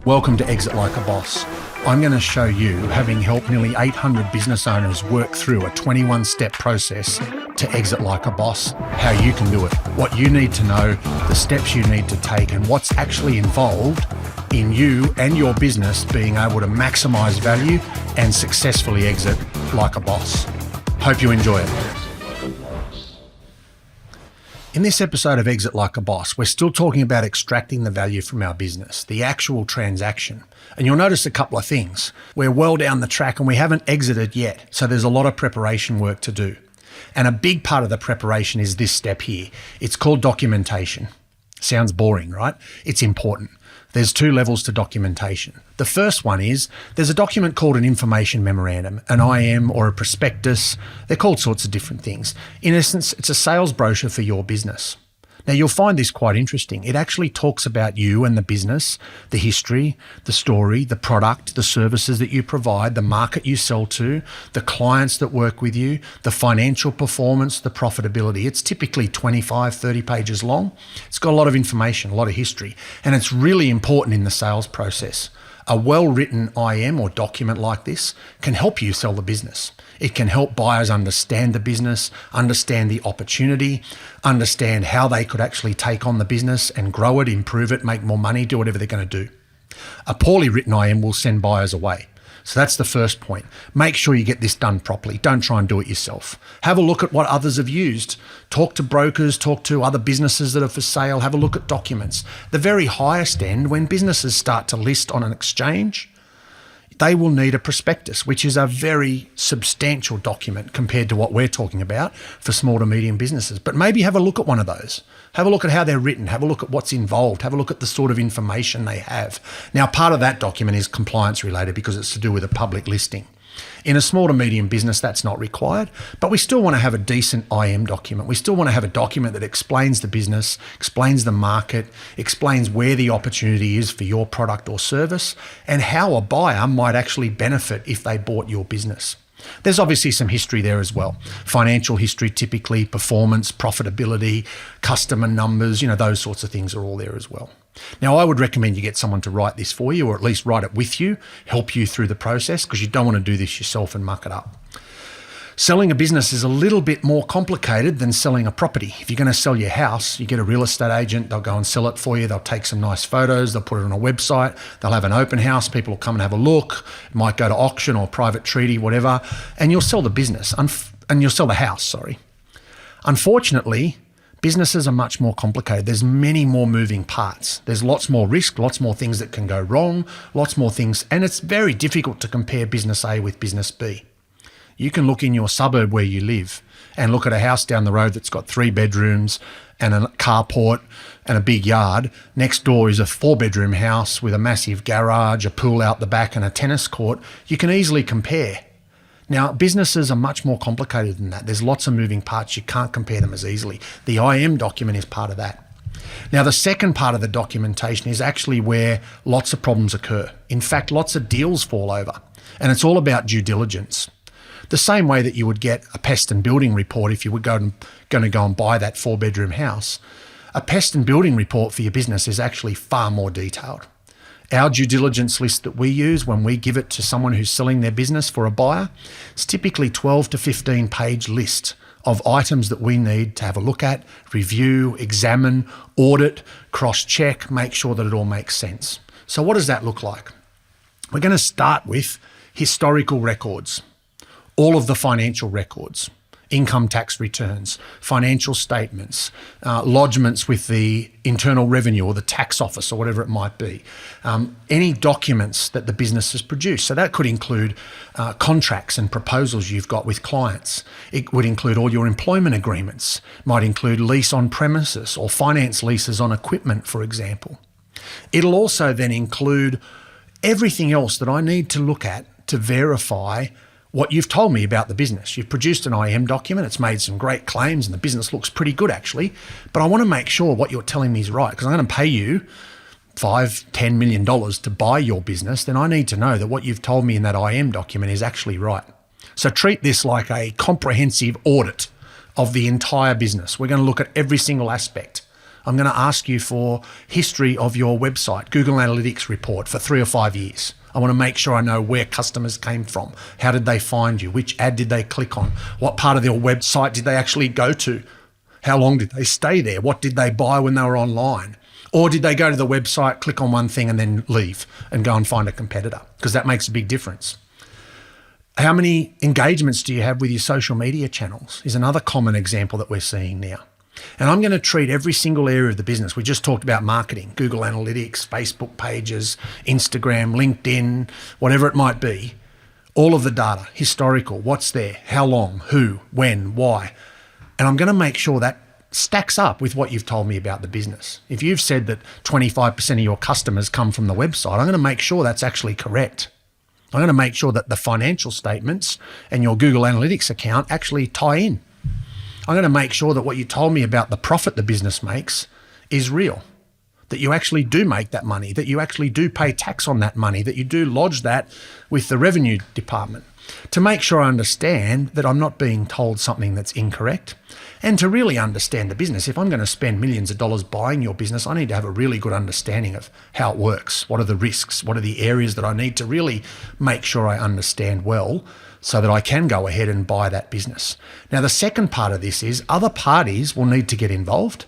Welcome to Exit Like a Boss. I'm going to show you, having helped nearly 800 business owners work through a 21-step process to exit like a boss, how you can do it, what you need to know, the steps you need to take, and what's actually involved in you and your business being able to maximize value and successfully exit like a boss. Hope you enjoy it. In this episode of Exit Like a Boss, we're still talking about extracting the value from our business, the actual transaction. And you'll notice a couple of things. We're well down the track and we haven't exited yet, so there's a lot of preparation work to do. And a big part of the preparation is this step here. It's called documentation. Sounds boring, right? It's important. There's two levels to documentation. The first one is there's a document called an information memorandum, an IM or a prospectus. They're called sorts of different things. In essence, it's a sales brochure for your business. Now, you'll find this quite interesting. It actually talks about you and the business, the history, the story, the product, the services that you provide, the market you sell to, the clients that work with you, the financial performance, the profitability. It's typically 25, 30 pages long. It's got a lot of information, a lot of history, and it's really important in the sales process. A well-written IM or document like this can help you sell the business. It can help buyers understand the business, understand the opportunity, understand how they could actually take on the business and grow it, improve it, make more money, do whatever they're going to do. A poorly written IM will send buyers away. So that's the first point. Make sure you get this done properly. Don't try and do it yourself. Have a look at what others have used. Talk to brokers, talk to other businesses that are for sale. Have a look at documents. The very highest end, when businesses start to list on an exchange, they will need a prospectus, which is a very substantial document compared to what we're talking about for small to medium businesses. But maybe have a look at one of those. Have a look at how they're written. Have a look at what's involved. Have a look at the sort of information they have. Now, part of that document is compliance related because it's to do with a public listing. In a small to medium business, that's not required, but we still want to have a decent IM document. We still want to have a document that explains the business, explains the market, explains where the opportunity is for your product or service, and how a buyer might actually benefit if they bought your business. There's obviously some history there as well. Financial history, typically, performance, profitability, customer numbers, those sorts of things are all there as well. Now, I would recommend you get someone to write this for you, or at least write it with you, help you through the process, because you don't want to do this yourself and muck it up. Selling a business is a little bit more complicated than selling a property. If you're going to sell your house, you get a real estate agent, they'll go and sell it for you, they'll take some nice photos, they'll put it on a website, they'll have an open house, people will come and have a look, it might go to auction or private treaty, whatever, and you'll sell the business, and you'll sell the house, sorry. Unfortunately, businesses are much more complicated. There's many more moving parts. There's lots more risk, lots more things that can go wrong, lots more things, and it's very difficult to compare business A with business B. You can look in your suburb where you live and look at a house down the road that's got 3 bedrooms and a carport and a big yard. Next door is a 4-bedroom house with a massive garage, a pool out the back and a tennis court. You can easily compare. Now, businesses are much more complicated than that. There's lots of moving parts. You can't compare them as easily. The IM document is part of that. Now, the second part of the documentation is actually where lots of problems occur. In fact, lots of deals fall over, and it's all about due diligence. The same way that you would get a pest and building report if you were going to go and buy that 4-bedroom house, a pest and building report for your business is actually far more detailed. Our due diligence list that we use when we give it to someone who's selling their business for a buyer, it's typically 12 to 15 page list of items that we need to have a look at, review, examine, audit, cross-check, make sure that it all makes sense. So what does that look like? We're going to start with historical records, all of the financial records, income tax returns, financial statements, lodgements with the Internal Revenue or the tax office or whatever it might be, any documents that the business has produced. So that could include contracts and proposals you've got with clients. It would include all your employment agreements, might include lease on premises or finance leases on equipment, for example. It'll also then include everything else that I need to look at to verify what you've told me about the business. You've produced an IM document, it's made some great claims and the business looks pretty good actually, but I want to make sure what you're telling me is right because I'm going to pay you $5-10 million to buy your business, then I need to know that what you've told me in that IM document is actually right. So treat this like a comprehensive audit of the entire business. We're going to look at every single aspect I'm going to ask you for history of your website, Google Analytics report for 3 or 5 years. I want to make sure I know where customers came from. How did they find you? Which ad did they click on? What part of your website did they actually go to? How long did they stay there? What did they buy when they were online? Or did they go to the website, click on one thing and then leave and go and find a competitor? Because that makes a big difference. How many engagements do you have with your social media channels is another common example that we're seeing now. And I'm going to treat every single area of the business. We just talked about marketing, Google Analytics, Facebook pages, Instagram, LinkedIn, whatever it might be. All of the data, historical, what's there, how long, who, when, why. And I'm going to make sure that stacks up with what you've told me about the business. If you've said that 25% of your customers come from the website, I'm going to make sure that's actually correct. I'm going to make sure that the financial statements and your Google Analytics account actually tie in. I'm going to make sure that what you told me about the profit the business makes is real, that you actually do make that money, that you actually do pay tax on that money, that you do lodge that with the revenue department, to make sure I understand that I'm not being told something that's incorrect, and to really understand the business. If I'm going to spend millions of dollars buying your business, I need to have a really good understanding of how it works. What are the risks? What are the areas that I need to really make sure I understand well so that I can go ahead and buy that business? Now, the second part of this is other parties will need to get involved,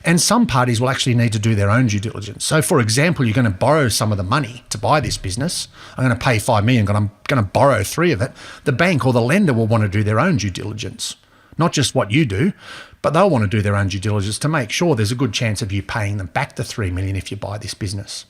and some parties will actually need to do their own due diligence. So, for example, you're going to borrow some of the money to buy this business. I'm going to pay $5 million, but I'm going to borrow 3 of it. The bank or the lender will want to do their own due diligence. Not just what you do, but they'll want to do their own due diligence to make sure there's a good chance of you paying them back the $3 million if you buy this business.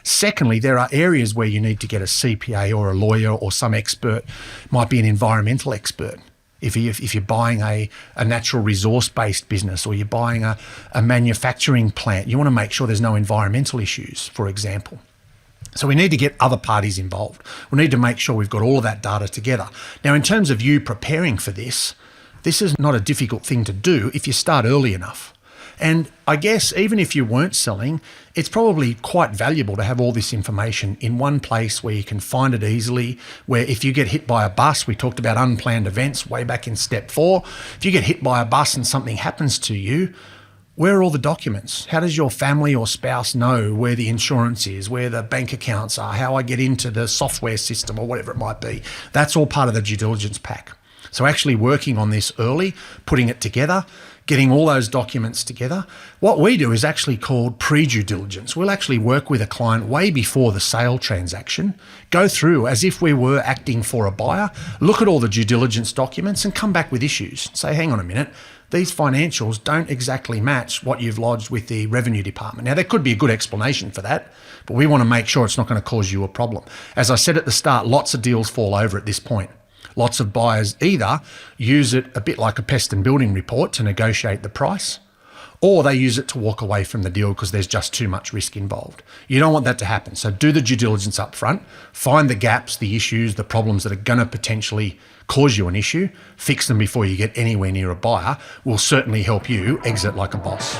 Secondly, there are areas where you need to get a CPA or a lawyer or some expert, might be an environmental expert. If you're buying a natural resource-based business, or you're buying a manufacturing plant, you want to make sure there's no environmental issues, for example. So we need to get other parties involved. We need to make sure we've got all of that data together. Now, in terms of you preparing for this is not a difficult thing to do if you start early enough. And I guess even if you weren't selling, it's probably quite valuable to have all this information in one place where you can find it easily, where if you get hit by a bus, we talked about unplanned events way back in step 4. If you get hit by a bus and something happens to you, where are all the documents? How does your family or spouse know where the insurance is, where the bank accounts are, how I get into the software system or whatever it might be? That's all part of the due diligence pack. So actually working on this early, putting it together, getting all those documents together. What we do is actually called pre-due diligence. We'll actually work with a client way before the sale transaction, go through as if we were acting for a buyer, look at all the due diligence documents and come back with issues. Say, hang on a minute, these financials don't exactly match what you've lodged with the revenue department. Now, there could be a good explanation for that, but we want to make sure it's not going to cause you a problem. As I said at the start, lots of deals fall over at this point. Lots of buyers either use it a bit like a pest and building report to negotiate the price, or they use it to walk away from the deal because there's just too much risk involved. You don't want that to happen. So do the due diligence up front, find the gaps, the issues, the problems that are going to potentially cause you an issue, fix them before you get anywhere near a buyer. Will certainly help you exit like a boss.